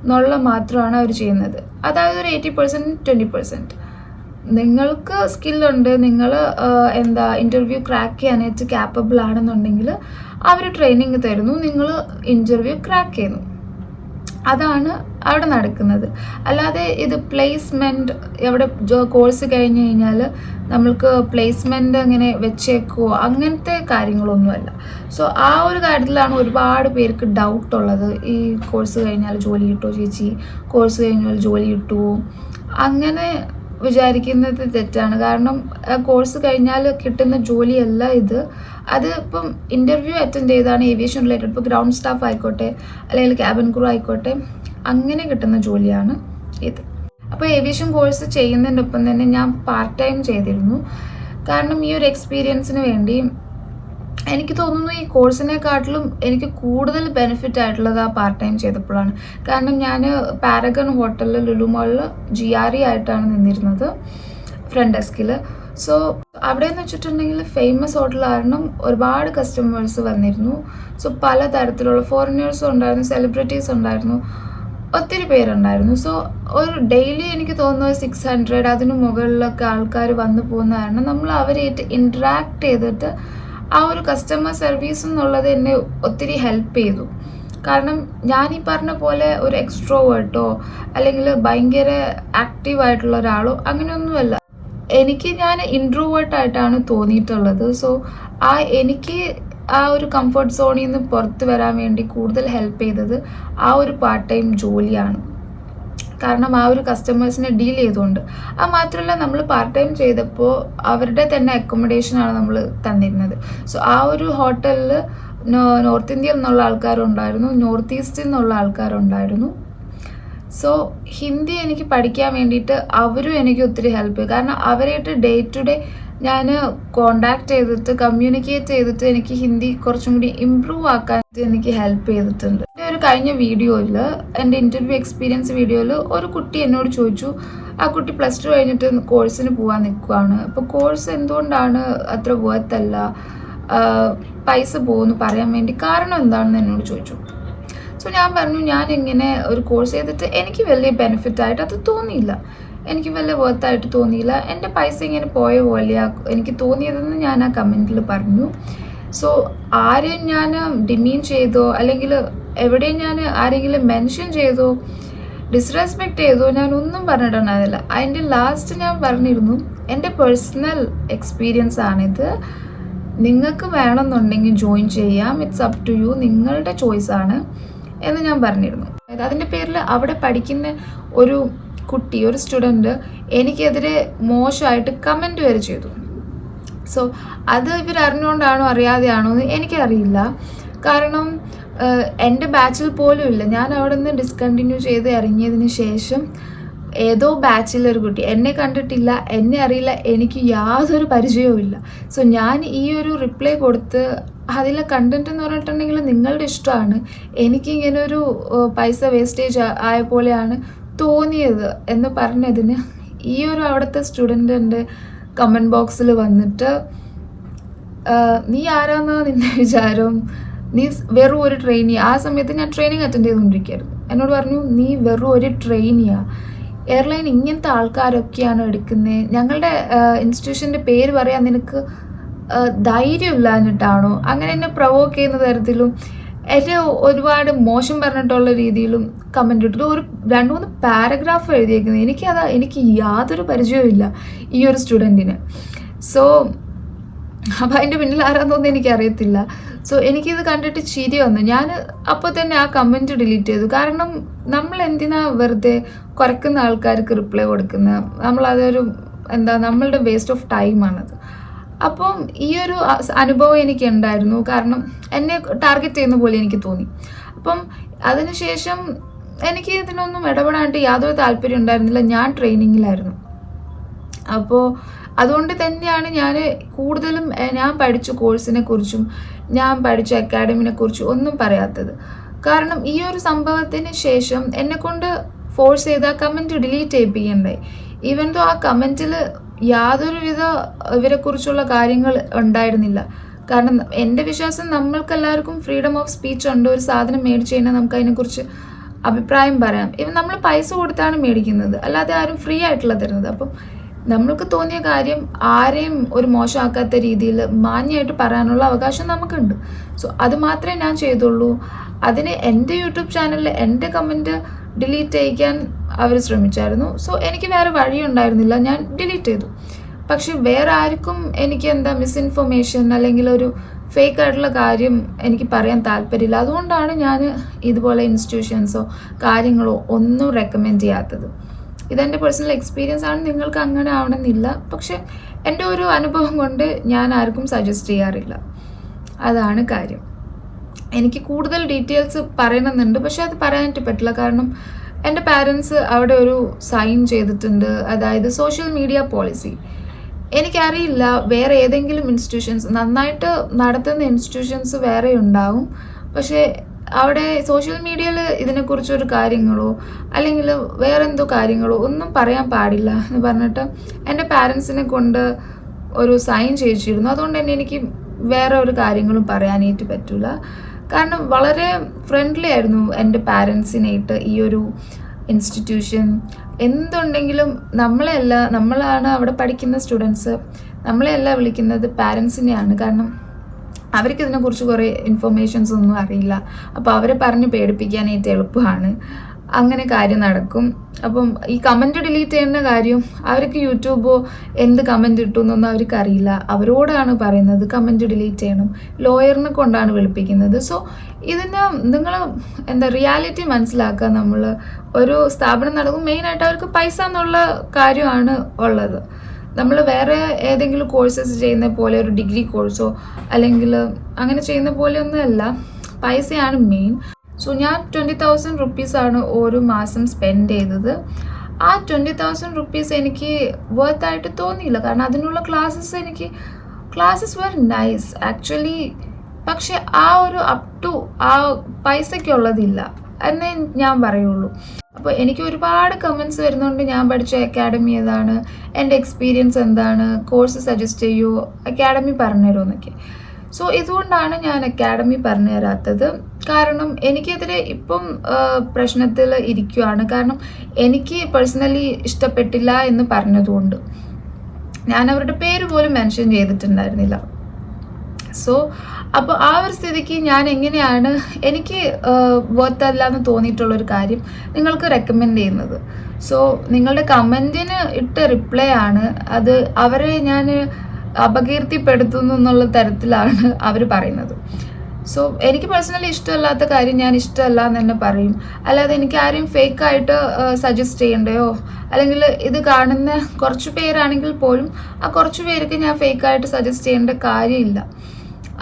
എന്നുള്ള മാത്രമാണ് അവർ ചെയ്യുന്നത്. അതായത് ഒരു 80% 20%. നിങ്ങൾക്ക് സ്കില്ലുണ്ട്, നിങ്ങൾ ഇൻ്റർവ്യൂ ക്രാക്ക് ചെയ്യാനായിട്ട് ക്യാപ്പബിൾ ആണെന്നുണ്ടെങ്കിൽ അവർ ട്രെയിനിങ് തരുന്നു, നിങ്ങൾ ഇൻ്റർവ്യൂ ക്രാക്ക് ചെയ്യുന്നു. അതാണ് അവിടെ നടക്കുന്നത്. അല്ലാതെ ഇത് പ്ലേസ്മെൻറ്റ് എവിടെ കോഴ്സ് കഴിഞ്ഞ് കഴിഞ്ഞാൽ നമ്മൾക്ക് പ്ലേസ്മെൻ്റ് അങ്ങനെ വെച്ചേക്കോ അങ്ങനത്തെ കാര്യങ്ങളൊന്നുമല്ല. സോ ആ ഒരു കാര്യത്തിലാണ് ഒരുപാട് പേർക്ക് ഡൗട്ടുള്ളത്. ഈ കോഴ്സ് കഴിഞ്ഞാൽ ജോലി കിട്ടുമോ ചേച്ചി, കോഴ്സ് കഴിഞ്ഞാൽ ജോലി കിട്ടുമോ, അങ്ങനെ വിചാരിക്കുന്നത് തെറ്റാണ്. കാരണം കോഴ്സ് കഴിഞ്ഞാൽ കിട്ടുന്ന ജോലിയല്ല ഇത്. അത് ഇപ്പം ഇൻ്റർവ്യൂ അറ്റൻഡ് ചെയ്താണ് ഏവിയേഷൻ റിലേറ്റഡ്, ഇപ്പോൾ ഗ്രൗണ്ട് സ്റ്റാഫ് ആയിക്കോട്ടെ അല്ലെങ്കിൽ ക്യാബിൻ ക്രൂ ആയിക്കോട്ടെ, അങ്ങനെ കിട്ടുന്ന ജോലിയാണ് ഇത്. അപ്പോൾ ഏവിയേഷൻ കോഴ്സ് ചെയ്യുന്നതിൻ്റെ ഒപ്പം തന്നെ ഞാൻ പാർട്ട് ടൈം ചെയ്തിരുന്നു. കാരണം ഈ ഒരു എക്സ്പീരിയൻസിന് വേണ്ടി എനിക്ക് തോന്നുന്നു ഈ കോഴ്സിനെക്കാട്ടിലും എനിക്ക് കൂടുതൽ ബെനിഫിറ്റ് ആയിട്ടുള്ളത് ആ പാർട്ട് ടൈം ചെയ്തപ്പോഴാണ്. കാരണം ഞാൻ പാരഗൺ ഹോട്ടലിൽ ലുലു മാളിൽ GRE ആയിട്ടാണ് നിന്നിരുന്നത്, ഫ്രണ്ട് ഡെസ്കിൽ. സോ അവിടെ എന്ന് വെച്ചിട്ടുണ്ടെങ്കിൽ ഫേമസ് ഹോട്ടൽ കാരണം ഒരുപാട് കസ്റ്റമേഴ്സ് വന്നിരുന്നു. സോ പല തരത്തിലുള്ള ഫോറിനേഴ്സും ഉണ്ടായിരുന്നു, സെലിബ്രിറ്റീസ് ഉണ്ടായിരുന്നു, ഒത്തിരി പേരുണ്ടായിരുന്നു. സോ ഒരു ഡെയിലി എനിക്ക് തോന്നുന്നത് 600 അതിന് മുകളിലൊക്കെ ആൾക്കാർ വന്നു പോകുന്ന കാരണം നമ്മൾ അവരായിട്ട് ഇൻട്രാക്ട് ചെയ്തിട്ട് ആ ഒരു കസ്റ്റമർ സർവീസ് എന്നുള്ളത് എന്നെ ഒത്തിരി ഹെൽപ്പ് ചെയ്തു. കാരണം ഞാൻ ഈ പറഞ്ഞ പോലെ ഒരു എക്സ്ട്രോവേർട്ടോ അല്ലെങ്കിൽ ഭയങ്കര ആക്റ്റീവായിട്ടുള്ള ഒരാളോ അങ്ങനെയൊന്നുമല്ല. ഞാൻ ഇൻട്രോവേർട്ടായിട്ടാണ് തോന്നിയിട്ടുള്ളത്. സോ എനിക്ക് ആ ഒരു കംഫർട്ട് സോണിൽ നിന്ന് പുറത്ത് വരാൻ വേണ്ടി കൂടുതൽ ഹെൽപ്പ് ചെയ്തത് ആ ഒരു പാർട്ട് ടൈം ജോലിയാണ്. കാരണം ആ ഒരു കസ്റ്റമേഴ്സിനെ ഡീൽ ചെയ്തുകൊണ്ട്. മാത്രമല്ല നമ്മൾ പാർട്ട് ടൈം ചെയ്തപ്പോൾ അവരുടെ തന്നെ അക്കോമഡേഷനാണ് നമ്മൾ തന്നിരുന്നത്. സോ ആ ഒരു ഹോട്ടലിൽ നോർത്ത് ഇന്ത്യയിൽ നിന്നുള്ള ആൾക്കാരുണ്ടായിരുന്നു, നോർത്ത് ഈസ്റ്റിൽ നിന്നുള്ള ആൾക്കാരുണ്ടായിരുന്നു. സോ ഹിന്ദി എനിക്ക് പഠിക്കാൻ വേണ്ടിയിട്ട് അവരും എനിക്ക് ഒത്തിരി ഹെൽപ്പ് ചെയ്യും. കാരണം അവരായിട്ട് ഡേ ടു ഡേ ഞാൻ കോണ്ടാക്ട് ചെയ്തിട്ട് കമ്മ്യൂണിക്കേറ്റ് ചെയ്തിട്ട് എനിക്ക് ഹിന്ദി കുറച്ചും കൂടി ഇമ്പ്രൂവ് ആക്കാൻ എനിക്ക് ഹെൽപ്പ് ചെയ്തിട്ടുണ്ട്. ഒരു കഴിഞ്ഞ വീഡിയോയിൽ, എൻ്റെ ഇൻ്റർവ്യൂ എക്സ്പീരിയൻസ് വീഡിയോയിൽ ഒരു കുട്ടി എന്നോട് ചോദിച്ചു, ആ കുട്ടി +2 കഴിഞ്ഞിട്ട് കോഴ്സിന് പോകാൻ നിൽക്കുകയാണ്, അപ്പോൾ കോഴ്സ് എന്തുകൊണ്ടാണ് അത്ര വേർത്തല്ല, പൈസ പോകുമെന്ന് പറയാൻ വേണ്ടി കാരണം എന്താണെന്ന് എന്നോട് ചോദിച്ചു. സോ ഞാൻ പറഞ്ഞു, ഞാൻ ഇങ്ങനെ ഒരു കോഴ്സ് ചെയ്തിട്ട് എനിക്ക് വലിയ ബെനിഫിറ്റായിട്ട് അത് തോന്നിയില്ല, എനിക്ക് വലിയ വർത്തായിട്ട് തോന്നിയില്ല, എൻ്റെ പൈസ ഇങ്ങനെ പോയ പോലെയാണ് എനിക്ക് തോന്നിയതെന്ന് ഞാൻ ആ കമൻറ്റിൽ പറഞ്ഞു. സോ ആരെയും ഞാൻ ഡിമീൻ ചെയ്തോ അല്ലെങ്കിൽ എവിടെയും ഞാൻ ആരെങ്കിലും മെൻഷൻ ചെയ്തോ ഡിസ്റെസ്പെക്റ്റ് ചെയ്തോ ഞാനൊന്നും പറഞ്ഞിട്ടുണ്ടായിരുന്നില്ല. അതിൻ്റെ ലാസ്റ്റ് ഞാൻ പറഞ്ഞിരുന്നു, എൻ്റെ പേഴ്സണൽ എക്സ്പീരിയൻസ് ആണിത്, നിങ്ങൾക്ക് വേണമെന്നുണ്ടെങ്കിൽ ജോയിൻ ചെയ്യാം, ഇറ്റ്സ് അപ് ടു യു, നിങ്ങളുടെ ചോയ്സാണ് എന്ന് ഞാൻ പറഞ്ഞിരുന്നു. അതിൻ്റെ പേരിൽ അവിടെ പഠിക്കുന്ന ഒരു കുട്ടി, ഒരു സ്റ്റുഡൻറ്റ് എനിക്കെതിരെ മോശമായിട്ട് കമൻറ്റ് വരെ ചെയ്തു. സോ അത് ഇവരറിഞ്ഞുകൊണ്ടാണോ അറിയാതെയാണോ എന്ന് എനിക്കറിയില്ല. കാരണം എൻ്റെ ബാച്ചിൽ പോലും ഇല്ല. ഞാൻ അവിടെ നിന്ന് ഡിസ്കണ്ടിന്യൂ ചെയ്ത് ഇറങ്ങിയതിന് ശേഷം ഏതോ ബാച്ചിലൊരു കുട്ടി, എന്നെ കണ്ടിട്ടില്ല, എന്നെ അറിയില്ല, എനിക്ക് യാതൊരു പരിചയവും ഇല്ല. സോ ഞാൻ ഈ ഒരു റിപ്ലൈ കൊടുത്ത് അതിലെ കണ്ടൻറ്റ് എന്ന് പറഞ്ഞിട്ടുണ്ടെങ്കിൽ നിങ്ങളുടെ ഇഷ്ടമാണ്, എനിക്കിങ്ങനെ ഒരു പൈസ വേസ്റ്റേജ് ആയ പോലെയാണ് തോന്നിയത് എന്ന് പറഞ്ഞതിന് ഈ ഒരു അവിടുത്തെ സ്റ്റുഡൻറ്റിൻ്റെ കമൻറ്റ് ബോക്സിൽ വന്നിട്ട്, നീ ആരാന്നാ നിൻ്റെ വിചാരം, നീ വെറും ഒരു ട്രെയിനിയാണ്. ആ സമയത്ത് ഞാൻ ട്രെയിനിങ് അറ്റൻഡ് ചെയ്തുകൊണ്ടിരിക്കുകയായിരുന്നു. എന്നോട് പറഞ്ഞു, നീ വെറും ഒരു ട്രെയിനിയാണ്, എയർലൈൻ ഇങ്ങനത്തെ ആൾക്കാരൊക്കെയാണ് എടുക്കുന്നത്, ഞങ്ങളുടെ ഇൻസ്റ്റിറ്റ്യൂഷൻ്റെ പേര് പറയാൻ നിനക്ക് ധൈര്യമില്ലാഞ്ഞിട്ടാണോ, അങ്ങനെ എന്നെ പ്രൊവോക്ക് ചെയ്യുന്ന തരത്തിലും എന്നെ ഒരുപാട് മോശം പറഞ്ഞിട്ടുള്ള രീതിയിലും കമൻ്റ് ഇട്ടിട്ട് ഒരു 2-3 പാരഗ്രാഫ് എഴുതിയേക്കുന്നത്. എനിക്ക് യാതൊരു പരിചയവും ഇല്ല ഈ ഒരു സ്റ്റുഡൻറ്റിന്. സോ അപ്പം അതിൻ്റെ പിന്നിൽ ആരാന്നൊന്നും എനിക്കറിയത്തില്ല. സോ എനിക്കിത് കണ്ടിട്ട് ചിരി വന്നു. ഞാൻ അപ്പോൾ തന്നെ ആ കമൻറ്റ് ഡിലീറ്റ് ചെയ്തു. കാരണം നമ്മൾ എന്തിനാ വെറുതെ കുറയ്ക്കുന്ന ആൾക്കാർക്ക് റിപ്ലൈ കൊടുക്കുന്നത്, നമ്മളതൊരു നമ്മളുടെ വേസ്റ്റ് ഓഫ് ടൈമാണത്. അപ്പം ഈ ഒരു അനുഭവം എനിക്ക് ഉണ്ടായിരുന്നു. കാരണം എന്നെ ടാർഗറ്റ് ചെയ്യുന്ന പോലെ എനിക്ക് തോന്നി. അപ്പം അതിനുശേഷം എനിക്ക് ഇതിനൊന്നും ഇടപെടാനായിട്ട് യാതൊരു താല്പര്യം ഉണ്ടായിരുന്നില്ല. ഞാൻ ട്രെയിനിങ്ങിലായിരുന്നു. അപ്പോൾ അതുകൊണ്ട് തന്നെയാണ് ഞാൻ കൂടുതലും ഞാൻ പഠിച്ച കോഴ്സിനെ കുറിച്ചും ഞാൻ പഠിച്ച അക്കാഡമിനെ കുറിച്ചും ഒന്നും പറയാത്തത്. കാരണം ഈ ഒരു സംഭവത്തിന് ശേഷം എന്നെക്കൊണ്ട് ഫോഴ്സ് ചെയ്ത് ആ കമൻറ്റ് ഡിലീറ്റ് ചെയ്യിപ്പിക്കണ്ടായി. ഈവൻ ദോ ആ കമൻറ്റിൽ യാതൊരുവിധ ഇവരെക്കുറിച്ചുള്ള കാര്യങ്ങൾ ഉണ്ടായിരുന്നില്ല. കാരണം എൻ്റെ വിശ്വാസം നമ്മൾക്കെല്ലാവർക്കും ഫ്രീഡം ഓഫ് സ്പീച്ച് ഉണ്ട്. ഒരു സാധനം മേടിച്ച് കഴിഞ്ഞാൽ നമുക്ക് അതിനെക്കുറിച്ച് അഭിപ്രായം പറയാം. ഇവൻ നമ്മൾ പൈസ കൊടുത്താണ് മേടിക്കുന്നത്, അല്ലാതെ ആരും ഫ്രീ ആയിട്ടുള്ള തരുന്നത്. അപ്പം നമ്മൾക്ക് തോന്നിയ കാര്യം ആരെയും ഒരു മോശമാക്കാത്ത രീതിയിൽ മാന്യമായിട്ട് പറയാനുള്ള അവകാശം നമുക്കുണ്ട്. സോ അത് മാത്രമേ ഞാൻ ചെയ്തുള്ളൂ. അതിന് എൻ്റെ യൂട്യൂബ് ചാനലിൽ എൻ്റെ കമൻറ്റ് ഡിലീറ്റ് ചെയ്യിക്കാൻ അവർ ശ്രമിച്ചായിരുന്നു. സോ എനിക്ക് വേറെ വഴിയുണ്ടായിരുന്നില്ല, ഞാൻ ഡിലീറ്റ് ചെയ്തു. പക്ഷെ വേറെ ആർക്കും എനിക്ക് എന്താ മിസ്ഇൻഫർമേഷൻ അല്ലെങ്കിൽ ഒരു ഫേക്ക് ആയിട്ടുള്ള കാര്യം എനിക്ക് പറയാൻ താല്പര്യമില്ല. അതുകൊണ്ടാണ് ഞാൻ ഇതുപോലെ ഇൻസ്റ്റിറ്റ്യൂഷൻസോ കാര്യങ്ങളോ ഒന്നും റെക്കമെൻഡ് ചെയ്യാത്തത്. ഇതെൻ്റെ പേഴ്സണൽ എക്സ്പീരിയൻസ് ആണ്, നിങ്ങൾക്ക് അങ്ങനെ ആവണമെന്നില്ല. പക്ഷെ എൻ്റെ ഒരു അനുഭവം കൊണ്ട് ഞാൻ ആർക്കും സജസ്റ്റ് ചെയ്യാറില്ല. അതാണ് കാര്യം. എനിക്ക് കൂടുതൽ ഡീറ്റെയിൽസ് പറയണമെന്നുണ്ട്, പക്ഷെ അത് പറയാനായിട്ട് പറ്റില്ല. കാരണം എൻ്റെ പാരൻസ് അവിടെ ഒരു സൈൻ ചെയ്തിട്ടുണ്ട്, അതായത് സോഷ്യൽ മീഡിയ പോളിസി. എനിക്കറിയില്ല വേറെ ഏതെങ്കിലും ഇൻസ്റ്റിറ്റ്യൂഷൻസ് നന്നായിട്ട് നടത്തുന്ന ഇൻസ്റ്റിറ്റ്യൂഷൻസ് വേറെ ഉണ്ടാവും, പക്ഷേ അവിടെ സോഷ്യൽ മീഡിയയിൽ ഇതിനെക്കുറിച്ചൊരു കാര്യങ്ങളോ അല്ലെങ്കിൽ വേറെ എന്തോ കാര്യങ്ങളോ ഒന്നും പറയാൻ പാടില്ല എന്ന് പറഞ്ഞിട്ട് എൻ്റെ പാരൻസിനെ കൊണ്ട് ഒരു സൈൻ ചെയ്യിച്ചിരുന്നു. അതുകൊണ്ട് തന്നെ എനിക്ക് വേറെ ഒരു കാര്യങ്ങളും പറയാനായിട്ട് പറ്റില്ല. കാരണം വളരെ ഫ്രണ്ട്ലി ആയിരുന്നു എൻ്റെ പാരൻസിനായിട്ട് ഈ ഒരു ഇൻസ്റ്റിറ്റ്യൂഷൻ. എന്തുണ്ടെങ്കിലും നമ്മളാണ് അവിടെ പഠിക്കുന്ന സ്റ്റുഡൻസ്, നമ്മളെയല്ല വിളിക്കുന്നത്, പാരൻസിനെയാണ്. കാരണം അവർക്ക് ഇതിനെക്കുറിച്ച് കുറേ ഇൻഫർമേഷൻസ് ഒന്നും അറിയില്ല. അപ്പോൾ അവരെ പറഞ്ഞ് പേടിപ്പിക്കാനായിട്ട് എളുപ്പമാണ്, അങ്ങനെ കാര്യം നടക്കും. അപ്പം ഈ കമൻറ്റ് ഡിലീറ്റ് ചെയ്യുന്ന കാര്യം അവർക്ക് യൂട്യൂബോ എന്ത് കമൻറ്റ് ഇട്ടു എന്നൊന്നും അവർക്ക് അറിയില്ല. അവരോടാണ് പറയുന്നത് കമൻറ്റ് ഡിലീറ്റ് ചെയ്യണം, ലോയറിനെ കൊണ്ടാണ് വിളിപ്പിക്കുന്നത്. സോ ഇതിന് നിങ്ങൾ റിയാലിറ്റി മനസ്സിലാക്കുക. നമ്മൾ ഒരു സ്ഥാപനം നടക്കും, മെയിനായിട്ട് അവർക്ക് പൈസ എന്നുള്ള കാര്യമാണ് ഉള്ളത്. നമ്മൾ വേറെ ഏതെങ്കിലും കോഴ്സസ് ചെയ്യുന്ന പോലെ ഒരു ഡിഗ്രി കോഴ്സോ അല്ലെങ്കിൽ അങ്ങനെ ചെയ്യുന്ന പോലെയൊന്നുമല്ല, പൈസയാണ് മെയിൻ. സോ ഞാൻ 20,000 റുപ്പീസാണ് ഓരോ മാസം സ്പെൻഡ് ചെയ്തത്. ആ 20,000 റുപ്പീസ് എനിക്ക് വർത്തായിട്ട് തോന്നിയില്ല. കാരണം അതിനുള്ള ക്ലാസ്സസ് വെർ നൈസ് ആക്ച്വലി. പക്ഷെ ആ ഒരു അപ് ടു ആ പൈസയ്ക്കുള്ളതില്ല എന്നേ ഞാൻ പറയുള്ളൂ. അപ്പോൾ എനിക്ക് ഒരുപാട് കമൻറ്റ്സ് വരുന്നുണ്ട്, ഞാൻ പഠിച്ച അക്കാഡമി ഏതാണ്, എൻ്റെ എക്സ്പീരിയൻസ് എന്താണ്, കോഴ്സ് സജസ്റ്റ് ചെയ്യുമോ, അക്കാഡമി പറഞ്ഞുതരുമോ എന്നൊക്കെ. സോ ഇതുകൊണ്ടാണ് ഞാൻ അക്കാഡമി പറഞ്ഞു തരാത്തത്. കാരണം എനിക്കെതിരെ ഇപ്പം പ്രശ്നത്തിൽ ഇരിക്കുകയാണ്. കാരണം എനിക്ക് പേഴ്സണലി ഇഷ്ടപ്പെട്ടില്ല എന്ന് പറഞ്ഞതുകൊണ്ട് ഞാൻ അവരുടെ പേര് പോലും മെൻഷൻ ചെയ്തിട്ടുണ്ടായിരുന്നില്ല. സോ അപ്പോൾ ആ ഒരു സ്ഥിതിക്ക് ഞാൻ എങ്ങനെയാണ് എനിക്ക് വർത്തല്ല എന്ന് തോന്നിയിട്ടുള്ളൊരു കാര്യം നിങ്ങൾക്ക് റെക്കമെൻഡ് ചെയ്യുന്നത്. സോ നിങ്ങളുടെ കമൻറ്റിന് ഇട്ട റിപ്ലൈ ആണ് അത് അവരെ ഞാൻ അപകീർത്തിപ്പെടുത്തുന്നു എന്നുള്ള തരത്തിലാണ് അവർ പറയുന്നത്. സോ എനിക്ക് പേഴ്സണലി ഇഷ്ടമല്ലാത്ത കാര്യം ഞാൻ ഇഷ്ടമല്ല എന്ന് തന്നെ പറയും. അല്ലാതെ എനിക്ക് ആരെയും ഫേക്കായിട്ട് സജസ്റ്റ് ചെയ്യണ്ടയോ, അല്ലെങ്കിൽ ഇത് കാണുന്ന കുറച്ച് പേരാണെങ്കിൽ പോലും ആ കുറച്ച് പേർക്ക് ഞാൻ ഫേക്കായിട്ട് സജസ്റ്റ് ചെയ്യേണ്ട കാര്യമില്ല.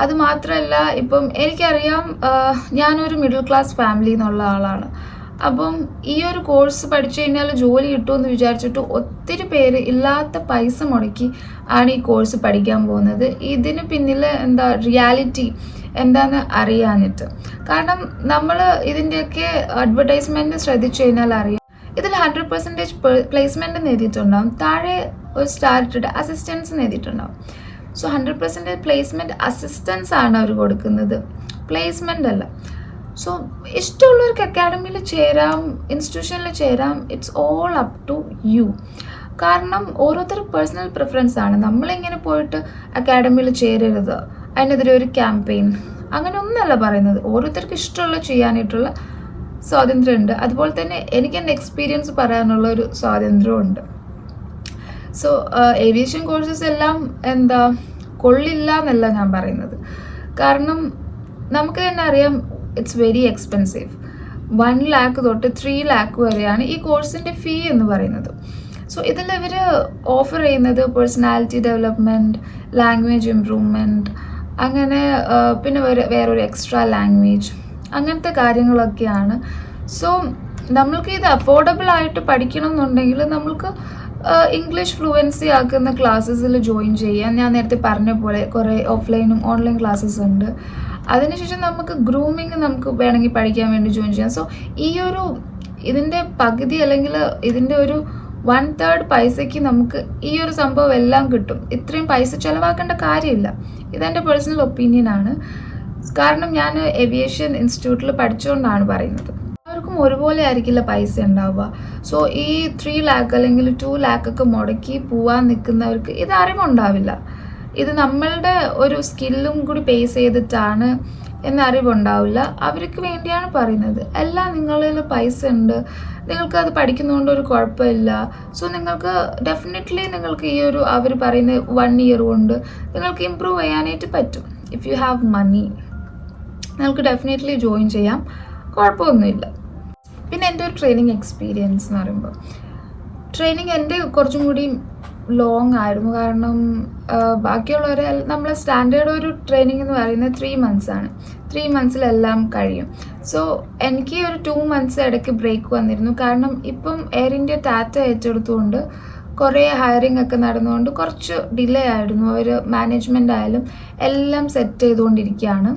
അത് മാത്രമല്ല, ഇപ്പം എനിക്കറിയാം ഞാനൊരു മിഡിൽ ക്ലാസ് ഫാമിലി എന്നുള്ള ആളാണ്. അപ്പം ഈ ഒരു കോഴ്സ് പഠിച്ചു കഴിഞ്ഞാൽ ജോലി കിട്ടുമെന്ന് വിചാരിച്ചിട്ട് ഒത്തിരി പേര് ഇല്ലാത്ത പൈസ മുടക്കി ആണ് ഈ കോഴ്സ് പഠിക്കാൻ പോകുന്നത്. ഇതിന് പിന്നിൽ റിയാലിറ്റി എന്താണെന്ന് അറിയാനിട്ട്. കാരണം നമ്മൾ ഇതിൻ്റെയൊക്കെ അഡ്വർടൈസ്മെൻറ്റ് ശ്രദ്ധിച്ചു കഴിഞ്ഞാൽ അറിയാം, ഇതിൽ 100% പ്ലേസ്മെൻറ്റ് എഴുതിയിട്ടുണ്ടാവും, താഴെ ഒരു സ്റ്റാർ ഇട്ടിട്ട് അസിസ്റ്റൻസ് എഴുതിയിട്ടുണ്ടാവും. സോ 100% പ്ലേസ്മെൻറ്റ് അസിസ്റ്റൻസ് ആണ് അവർ കൊടുക്കുന്നത്, പ്ലേസ്മെൻ്റ് അല്ല. സോ ഇഷ്ടമുള്ളവർക്ക് അക്കാഡമിയിൽ ചേരാം, ഇൻസ്റ്റിറ്റ്യൂഷനിൽ ചേരാം, it's all up to you. കാരണം ഓരോരുത്തർ പേഴ്സണൽ പ്രിഫറൻസ് ആണ്. നമ്മളിങ്ങനെ പോയിട്ട് അക്കാഡമിയിൽ ചേരരുത്, അതിനെതിരെ ഒരു ക്യാമ്പയിൻ അങ്ങനെ ഒന്നല്ല പറയുന്നത്. ഓരോരുത്തർക്ക് ഇഷ്ടമുള്ള ചെയ്യാനായിട്ടുള്ള സ്വാതന്ത്ര്യമുണ്ട്. അതുപോലെ തന്നെ എനിക്ക് എൻ്റെ എക്സ്പീരിയൻസ് പറയാനുള്ള ഒരു സ്വാതന്ത്ര്യമുണ്ട്. സോ ഏവിയേഷൻ കോഴ്സസ് എല്ലാം കൊള്ളില്ല എന്നല്ല ഞാൻ പറയുന്നത്. കാരണം നമുക്ക് തന്നെ അറിയാം ഇറ്റ്സ് വെരി എക്സ്പെൻസീവ്. 1 lakh തൊട്ട് 3 lakh വരെയാണ് ഈ കോഴ്സിൻ്റെ ഫീ എന്ന് പറയുന്നത്. സോ ഇതിൽ ഇവർ ഓഫർ ചെയ്യുന്നത് പേഴ്സണാലിറ്റി ഡെവലപ്മെൻറ്റ്, ലാംഗ്വേജ് ഇംപ്രൂവ്മെൻറ്റ്, അങ്ങനെ പിന്നെ വേറൊരു എക്സ്ട്രാ ലാംഗ്വേജ്, അങ്ങനത്തെ കാര്യങ്ങളൊക്കെയാണ്. സോ നമ്മൾക്ക് ഇത് അഫോർഡബിൾ ആയിട്ട് പഠിക്കണം എന്നുണ്ടെങ്കിൽ നമ്മൾക്ക് ഇംഗ്ലീഷ് ഫ്ലുവൻസി ആക്കുന്ന ക്ലാസ്സസിൽ ജോയിൻ ചെയ്യാൻ ഞാൻ നേരത്തെ പറഞ്ഞ പോലെ കുറേ ഓഫ്ലൈനും ഓൺലൈൻ ക്ലാസ്സസ് ഉണ്ട്. അതിനുശേഷം നമുക്ക് ഗ്രൂമിങ് നമുക്ക് വേണമെങ്കിൽ പഠിക്കാൻ വേണ്ടി ജോയിൻ ചെയ്യാം. സോ ഇതിൻ്റെ പകുതി അല്ലെങ്കിൽ ഇതിൻ്റെ ഒരു 1/3 പൈസയ്ക്ക് നമുക്ക് ഈ ഒരു സംഭവം എല്ലാം കിട്ടും. ഇത്രയും പൈസ ചിലവാക്കേണ്ട കാര്യമില്ല. ഇതെൻ്റെ പേഴ്സണൽ ഒപ്പീനിയനാണ്. കാരണം ഞാൻ ഏവിയേഷൻ ഇൻസ്റ്റിറ്റ്യൂട്ടിൽ പഠിച്ചുകൊണ്ടാണ് പറയുന്നത്. എല്ലാവർക്കും ഒരുപോലെ ആയിരിക്കില്ല പൈസ ഉണ്ടാവുക. സോ ഈ 3 lakh അല്ലെങ്കിൽ 2 lakh ഒക്കെ മുടക്കി പോവാൻ നിൽക്കുന്നവർക്ക് ഇത് അറിവുണ്ടാവില്ല. ഇത് നമ്മളുടെ ഒരു സ്കില്ലും കൂടി ബേസ് ചെയ്തിട്ടാണ് എന്നറിവുണ്ടാവില്ല. അവർക്ക് വേണ്ടിയാണ് പറയുന്നത്. എല്ലാം നിങ്ങളിൽ പൈസ ഉണ്ട്, നിങ്ങൾക്ക് അത് പഠിക്കുന്നതുകൊണ്ട് ഒരു കുഴപ്പമില്ല. സോ നിങ്ങൾക്ക് ഡെഫിനറ്റ്ലി നിങ്ങൾക്ക് ഈ ഒരു അവർ പറയുന്ന 1 ഇയർ കൊണ്ട് നിങ്ങൾക്ക് ഇമ്പ്രൂവ് ചെയ്യാനായിട്ട് പറ്റും. ഇഫ് യു ഹാവ് മണി നിങ്ങൾക്ക് ഡെഫിനറ്റ്ലി ജോയിൻ ചെയ്യാം, കുഴപ്പമൊന്നുമില്ല. പിന്നെ എൻ്റെ ഒരു ട്രെയിനിങ് എക്സ്പീരിയൻസ് എന്ന് പറയുമ്പോൾ ട്രെയിനിങ് എൻ്റെ കുറച്ചും കൂടി ലോങ് ആയിരുന്നു. കാരണം ബാക്കിയുള്ളവരെ നമ്മളെ സ്റ്റാൻഡേർഡ് ഒരു ട്രെയിനിങ് എന്ന് പറയുന്നത് 3 months ആണ്. 3 monthsലെല്ലാം കഴിയും. സോ എനിക്ക് ഒരു 2 months ഇടയ്ക്ക് ബ്രേക്ക് വന്നിരുന്നു. കാരണം ഇപ്പം എയർ ഇന്ത്യ ടാറ്റ ഏറ്റെടുത്തുകൊണ്ട് കുറേ ഹയറിംഗ് ഒക്കെ നടന്നുകൊണ്ട് കുറച്ച് ഡിലേ ആയിരുന്നു. അവർ മാനേജ്മെൻ്റ് ആയാലും എല്ലാം സെറ്റ് ചെയ്തുകൊണ്ടിരിക്കുകയാണ്.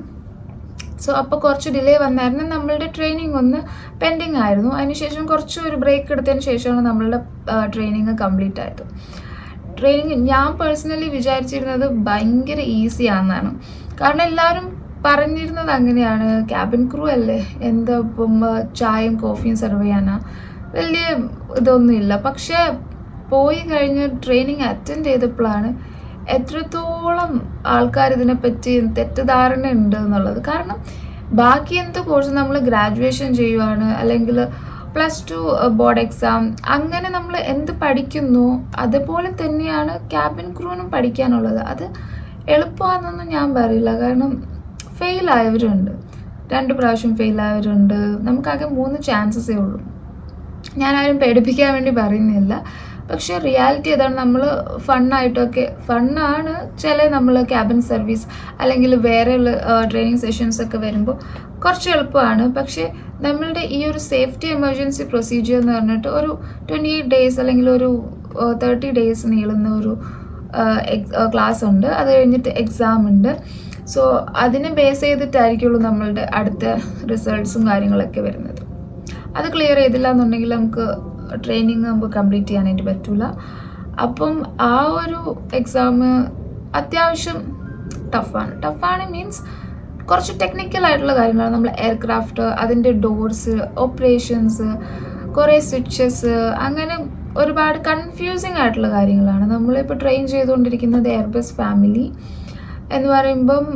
സോ അപ്പോൾ കുറച്ച് ഡിലേ വന്നായിരുന്നു. നമ്മളുടെ ട്രെയിനിങ് ഒന്ന് പെൻഡിങ് ആയിരുന്നു. അതിനുശേഷം കുറച്ച് ഒരു ബ്രേക്ക് എടുത്തതിന് ശേഷമാണ് നമ്മളുടെ ട്രെയിനിങ് കംപ്ലീറ്റ് ആയത്. ട്രെയിനിങ് ഞാൻ പേഴ്സണലി വിചാരിച്ചിരുന്നത് ഭയങ്കര ഈസി ആണെന്നാണ്. കാരണം എല്ലാവരും പറഞ്ഞിരുന്നത് അങ്ങനെയാണ്. ക്യാബിൻ ക്രൂ അല്ലേ, എന്താ ഇപ്പം ചായയും കോഫിയും സെർവ് ചെയ്യാനാ, വലിയ ഇതൊന്നുമില്ല. പക്ഷേ പോയി കഴിഞ്ഞ് ട്രെയിനിങ് അറ്റൻഡ് ചെയ്തപ്പോഴാണ് എത്രത്തോളം ആൾക്കാർ ഇതിനെപ്പറ്റി തെറ്റിദ്ധാരണ ഉണ്ട് എന്നുള്ളത്. കാരണം ബാക്കി എന്ത് കോഴ്സ് നമ്മൾ ഗ്രാജുവേഷൻ ചെയ്യുവാണ്, അല്ലെങ്കിൽ +2 ബോർഡ് എക്സാം, അങ്ങനെ നമ്മൾ എന്ത് പഠിക്കുന്നു അതുപോലെ തന്നെയാണ് ക്യാബിൻ ക്രൂവിനും പഠിക്കാനുള്ളത്. അത് എളുപ്പമാണെന്നൊന്നും ഞാൻ പറയില്ല. കാരണം ഫെയിലായവരുണ്ട്, 2 പ്രാവശ്യം ഫെയിലായവരുണ്ട്. നമുക്കാകെ 3 ചാൻസസേ ഉള്ളൂ. ഞാനാരും പേടിപ്പിക്കാൻ വേണ്ടി പറയുന്നില്ല. പക്ഷേ റിയാലിറ്റി ഏതാണ്, നമ്മൾ ഫണ്ണാണ് ചില നമ്മൾ ക്യാബിൻ സർവീസ് അല്ലെങ്കിൽ വേറെ ട്രെയിനിങ് സെഷൻസ് ഒക്കെ വരുമ്പോൾ കുറച്ച് എളുപ്പമാണ്. പക്ഷേ നമ്മളുടെ ഈ ഒരു സേഫ്റ്റി എമർജൻസി പ്രൊസീജിയർ എന്ന് പറഞ്ഞിട്ട് ഒരു 28 days അല്ലെങ്കിൽ ഒരു 30 days നീളുന്ന ഒരു ക്ലാസ് ഉണ്ട്. അത് കഴിഞ്ഞിട്ട് എക്സാം ഉണ്ട്. സോ അതിനെ ബേസ് ചെയ്തിട്ടായിരിക്കുള്ളൂ നമ്മളുടെ അടുത്ത റിസൾട്ട്സും കാര്യങ്ങളൊക്കെ വരുന്നത്. അത് ക്ലിയർ ചെയ്തില്ല എന്നുണ്ടെങ്കിൽ നമുക്ക് ട്രെയിനിങ് നമുക്ക് കംപ്ലീറ്റ് ചെയ്യാനായിട്ട് പറ്റില്ല. അപ്പം ആ ഒരു എക്സാം അത്യാവശ്യം ടഫാണ് മീൻസ് കുറച്ച് ടെക്നിക്കൽ ആയിട്ടുള്ള കാര്യങ്ങളാണ്. നമ്മൾ എയർക്രാഫ്റ്റ്, അതിൻ്റെ ഡോർസ്, ഓപ്പറേഷൻസ്, കുറേ സ്വിച്ചസ്, അങ്ങനെ ഒരുപാട് കൺഫ്യൂസിങ് ആയിട്ടുള്ള കാര്യങ്ങളാണ്. നമ്മളിപ്പോൾ ട്രെയിൻ ചെയ്തുകൊണ്ടിരിക്കുന്നത് എയർബസ് ഫാമിലി എന്ന് പറയുമ്പം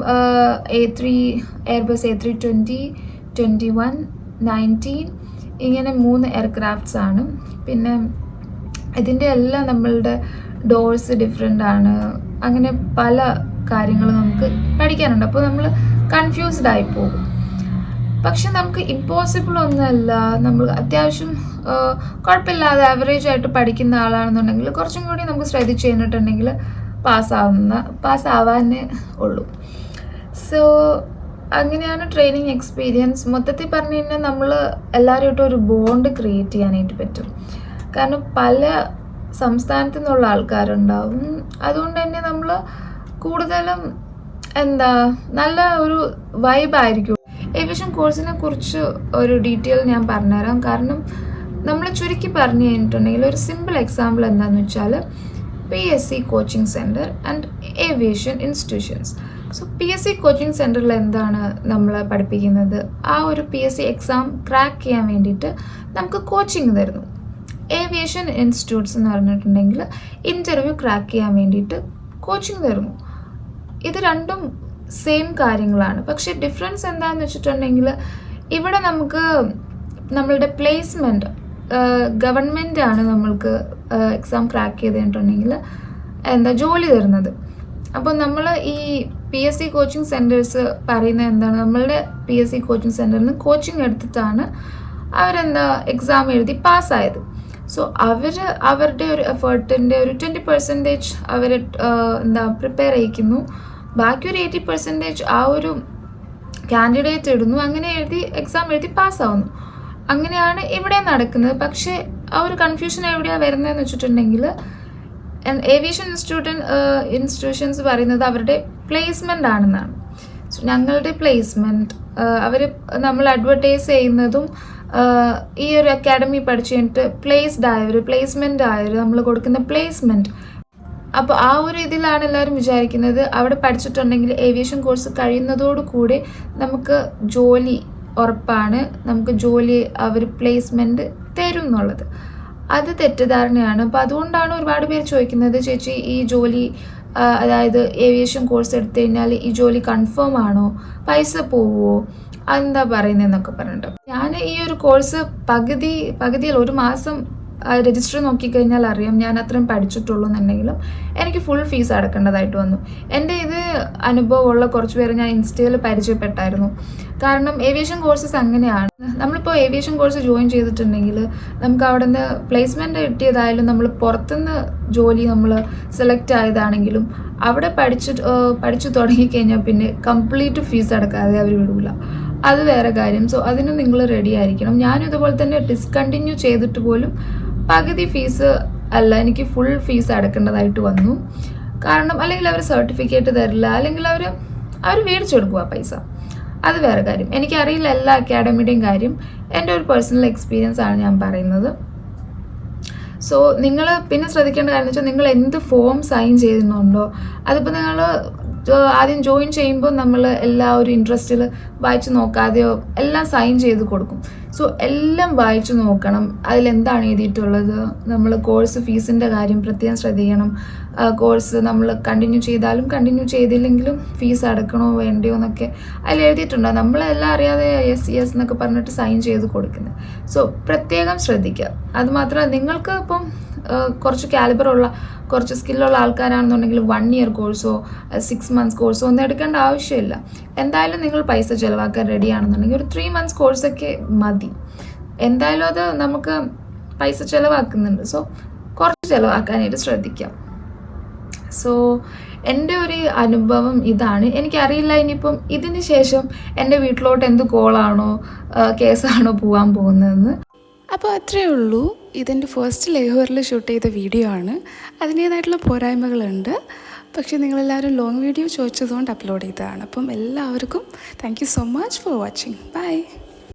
എയർബസ് A320, 21, 19 ഇങ്ങനെ 3 എയർക്രാഫ്റ്റ്സ് ആണ്. പിന്നെ ഇതിൻ്റെ എല്ലാം നമ്മളുടെ ഡോർസ് ഡിഫറെൻ്റ് ആണ്. അങ്ങനെ പല കാര്യങ്ങൾ നമുക്ക് പഠിക്കാനുണ്ട്. അപ്പോൾ നമ്മൾ കൺഫ്യൂസ്ഡ് ആയി പോകും. പക്ഷെ നമുക്ക് impossible ഒന്നുമല്ല. നമ്മൾ അത്യാവശ്യം കുഴപ്പമില്ലാതെ ആവറേജ് ആയിട്ട് പഠിക്കുന്ന ആളാണെന്നുണ്ടെങ്കിൽ കുറച്ചും കൂടി നമുക്ക് ശ്രദ്ധിച്ച് കഴിഞ്ഞിട്ടുണ്ടെങ്കിൽ പാസ്സാവാനേ ഉള്ളൂ. സോ അങ്ങനെയാണ് ട്രെയിനിങ് എക്സ്പീരിയൻസ്. മൊത്തത്തിൽ പറഞ്ഞു കഴിഞ്ഞാൽ നമ്മൾ എല്ലാവരുമായിട്ടും ഒരു ബോണ്ട് ക്രിയേറ്റ് ചെയ്യാനായിട്ട് പറ്റും. കാരണം പല സംസ്ഥാനത്തു നിന്നുള്ള ആൾക്കാരുണ്ടാവും. അതുകൊണ്ട് തന്നെ നമ്മൾ കൂടുതലും നല്ല ഒരു വൈബായിരിക്കും. ഏവിയേഷൻ കോഴ്സിനെ കുറിച്ച് ഒരു ഡീറ്റെയിൽ ഞാൻ പറഞ്ഞുതരാം. കാരണം നമ്മൾ ചുരുക്കി പറഞ്ഞു കഴിഞ്ഞിട്ടുണ്ടെങ്കിൽ ഒരു സിമ്പിൾ എക്സാമ്പിൾ എന്താണെന്ന് വെച്ചാൽ PSC coaching centre and aviation institutions. So PSC coaching സെൻറ്ററിൽ എന്താണ് നമ്മൾ പഠിപ്പിക്കുന്നത്, ആ ഒരു PSC എക്സാം ക്രാക്ക് ചെയ്യാൻ വേണ്ടിയിട്ട് നമുക്ക് കോച്ചിങ് തരുന്നു. ഏവിയേഷൻ ഇൻസ്റ്റിറ്റ്യൂട്ട്സ് എന്ന് പറഞ്ഞിട്ടുണ്ടെങ്കിൽ ഇൻ്റർവ്യൂ ക്രാക്ക് ചെയ്യാൻ വേണ്ടിയിട്ട് കോച്ചിങ് തരുന്നു. ഇത് രണ്ടും സെയിം കാര്യങ്ങളാണ്. പക്ഷേ ഡിഫറൻസ് എന്താണെന്ന് വെച്ചിട്ടുണ്ടെങ്കിൽ ഇവിടെ നമുക്ക് നമ്മളുടെ പ്ലേസ്മെൻറ്റ് ഗവൺമെൻറ്റാണ് നമ്മൾക്ക് എക്സാം ക്രാക്ക് ചെയ്തിട്ടുണ്ടെങ്കിൽ ജോലി തരുന്നത്. അപ്പോൾ നമ്മൾ ഈ PSC കോച്ചിങ് സെൻറ്റേഴ്സ് പറയുന്നത് എന്താണ്, നമ്മളുടെ PSC കോച്ചിങ് സെൻറ്ററിൽ നിന്ന് കോച്ചിങ് എടുത്തിട്ടാണ് എക്സാം എഴുതി പാസ്സായത്. സോ അവരുടെ ഒരു എഫേർട്ടിൻ്റെ ഒരു 20% അവർ പ്രിപ്പയർ ചെയ്യിക്കുന്നു. ബാക്കി ഒരു 80% ആ ഒരു കാൻഡിഡേറ്റ് ഇടുന്നു. അങ്ങനെ എക്സാം എഴുതി പാസ്സാവുന്നു. അങ്ങനെയാണ് ഇവിടെ നടക്കുന്നത്. പക്ഷേ ആ ഒരു കൺഫ്യൂഷൻ എവിടെയാണ് വരുന്നതെന്ന് വെച്ചിട്ടുണ്ടെങ്കിൽ ഏവിയേഷൻ ഇൻസ്റ്റിറ്റ്യൂഷൻസ് പറയുന്നത് അവരുടെ പ്ലേസ്മെൻ്റ് ആണെന്നാണ്. സോ ഞങ്ങളുടെ പ്ലേസ്മെൻറ്റ് നമ്മൾ അഡ്വർടൈസ് ചെയ്യുന്നതും ഈ ഒരു അക്കാഡമി പഠിച്ചു കഴിഞ്ഞിട്ട് പ്ലേസ്മെൻ്റ് ആയവർ നമ്മൾ കൊടുക്കുന്ന പ്ലേസ്മെൻറ്റ്. അപ്പോൾ ആ ഒരു ഇതിലാണ് എല്ലാവരും വിചാരിക്കുന്നത് അവിടെ പഠിച്ചിട്ടുണ്ടെങ്കിൽ ഏവിയേഷൻ കോഴ്സ് കഴിയുന്നതോടുകൂടി നമുക്ക് ജോലി ഉറപ്പാണ്, നമുക്ക് ജോലി അവർ പ്ലേസ്മെൻറ്റ് തരും എന്നുള്ളത്. അത് തെറ്റിദ്ധാരണയാണ്. അപ്പോൾ അതുകൊണ്ടാണ് ഒരുപാട് പേര് ചോദിക്കുന്നത്, ചേച്ചി ഈ ജോലി അതായത് ഏവിയേഷൻ കോഴ്സ് എടുത്തു കഴിഞ്ഞാൽ ഈ ജോലി കൺഫേം ആണോ, പൈസ പോവുമോ, എന്താ പറയുന്നതെന്നൊക്കെ പറഞ്ഞിട്ട് ഞാൻ ഈ ഒരു കോഴ്സ് പകുതിയിൽ 1 മാസം രജിസ്റ്റർ നോക്കിക്കഴിഞ്ഞാൽ അറിയാം ഞാൻ അത്രയും പഠിച്ചിട്ടുള്ളൂ എന്നുണ്ടെങ്കിലും എനിക്ക് ഫുൾ ഫീസ് അടക്കേണ്ടതായിട്ട് വന്നു. എൻ്റെ ഇത് അനുഭവമുള്ള കുറച്ച് പേര് ഞാൻ ഇൻസ്റ്റയിൽ പരിചയപ്പെട്ടായിരുന്നു. കാരണം ഏവിയേഷൻ കോഴ്സസ് അങ്ങനെയാണ്. നമ്മളിപ്പോൾ ഏവിയേഷൻ കോഴ്സ് ജോയിൻ ചെയ്തിട്ടുണ്ടെങ്കിൽ നമുക്ക് അവിടെ നിന്ന് പ്ലേസ്മെൻറ്റ് കിട്ടിയതായാലും നമ്മൾ പുറത്തുനിന്ന് ജോലി നമ്മൾ സെലക്ട് ആയതാണെങ്കിലും അവിടെ പഠിച്ചു തുടങ്ങിക്കഴിഞ്ഞാൽ പിന്നെ കംപ്ലീറ്റ് ഫീസ് അടക്കാതെ അവർ വിടില്ല. അത് വേറെ കാര്യം. സോ അതിന് നിങ്ങൾ റെഡി ആയിരിക്കണം. ഞാനും ഇതുപോലെ തന്നെ ഡിസ്കണ്ടിന്യൂ ചെയ്തിട്ട് പോലും പകുതി ഫീസ് അല്ല, എനിക്ക് ഫുൾ ഫീസ് അടക്കേണ്ടതായിട്ട് വന്നു. കാരണം അല്ലെങ്കിൽ അവർ സർട്ടിഫിക്കറ്റ് തരില്ല, അല്ലെങ്കിൽ അവർ മേടിച്ചു കൊടുക്കുക പൈസ. അത് വേറെ കാര്യം. എനിക്കറിയില്ല എല്ലാ അക്കാഡമിയുടെയും കാര്യം. എൻ്റെ ഒരു പേഴ്സണൽ എക്സ്പീരിയൻസ് ആണ് ഞാൻ പറയുന്നത്. സോ നിങ്ങൾ പിന്നെ ശ്രദ്ധിക്കേണ്ട കാര്യം എന്ന് വെച്ചാൽ നിങ്ങൾ എന്ത് ഫോം സൈൻ ചെയ്യുന്നുണ്ടോ, അതിപ്പോൾ നിങ്ങൾ ആദ്യം ജോയിൻ ചെയ്യുമ്പോൾ നമ്മൾ എല്ലാ ഒരു ഇൻട്രസ്റ്റിൽ വായിച്ച് നോക്കാതെയോ എല്ലാം സൈൻ ചെയ്ത് കൊടുക്കും. സോ എല്ലാം വായിച്ച് നോക്കണം, അതിലെന്താണ് എഴുതിയിട്ടുള്ളത്. നമ്മൾ കോഴ്സ് ഫീസിൻ്റെ കാര്യം പ്രത്യേകം ശ്രദ്ധിക്കണം. കോഴ്സ് നമ്മൾ കണ്ടിന്യൂ ചെയ്താലും കണ്ടിന്യൂ ചെയ്തില്ലെങ്കിലും ഫീസ് അടക്കണോ വേണ്ടയോ എന്നൊക്കെ അതിൽ എഴുതിയിട്ടുണ്ടോ. നമ്മളെല്ലാം അറിയാതെ യെസ് എന്നൊക്കെ പറഞ്ഞിട്ട് സൈൻ ചെയ്ത് കൊടുക്കുന്നത്. സോ പ്രത്യേകം ശ്രദ്ധിക്കുക. അതുമാത്രമല്ല, നിങ്ങൾക്ക് ഇപ്പം കുറച്ച് കാലിബറുള്ള കുറച്ച് സ്കില്ലുള്ള ആൾക്കാരാണെന്നുണ്ടെങ്കിൽ 1 ഇയർ കോഴ്സോ 6 മന്ത്സ് കോഴ്സോ ഒന്നും എടുക്കേണ്ട ആവശ്യമില്ല. എന്തായാലും നിങ്ങൾ പൈസ ചിലവാക്കാൻ റെഡി ആണെന്നുണ്ടെങ്കിൽ ഒരു 3 മന്ത്സ് കോഴ്സൊക്കെ മതി. എന്തായാലും അത് നമുക്ക് പൈസ ചിലവാക്കുന്നുണ്ട്. സോ കുറച്ച് ചിലവാക്കാനായിട്ട് ശ്രദ്ധിക്കാം. സോ എൻ്റെ ഒരു അനുഭവം ഇതാണ്. എനിക്കറിയില്ല ഇനിയിപ്പം ഇതിന് ശേഷം എൻ്റെ വീട്ടിലോട്ട് എന്ത് കോളാണോ കേസാണോ പോകാൻ പോകുന്നതെന്ന്. അപ്പോൾ അത്രയേ ഉള്ളൂ. ഇതെൻ്റെ ഫസ്റ്റ് ലേഹോറിൽ ഷൂട്ട് ചെയ്ത വീഡിയോ ആണ്. അതിൻ്റേതായിട്ടുള്ള പോരായ്മകളുണ്ട്. പക്ഷേ നിങ്ങളെല്ലാവരും ലോങ് വീഡിയോ ചോദിച്ചതുകൊണ്ട് അപ്ലോഡ് ചെയ്തതാണ്. അപ്പം എല്ലാവർക്കും thank you so much for watching. By.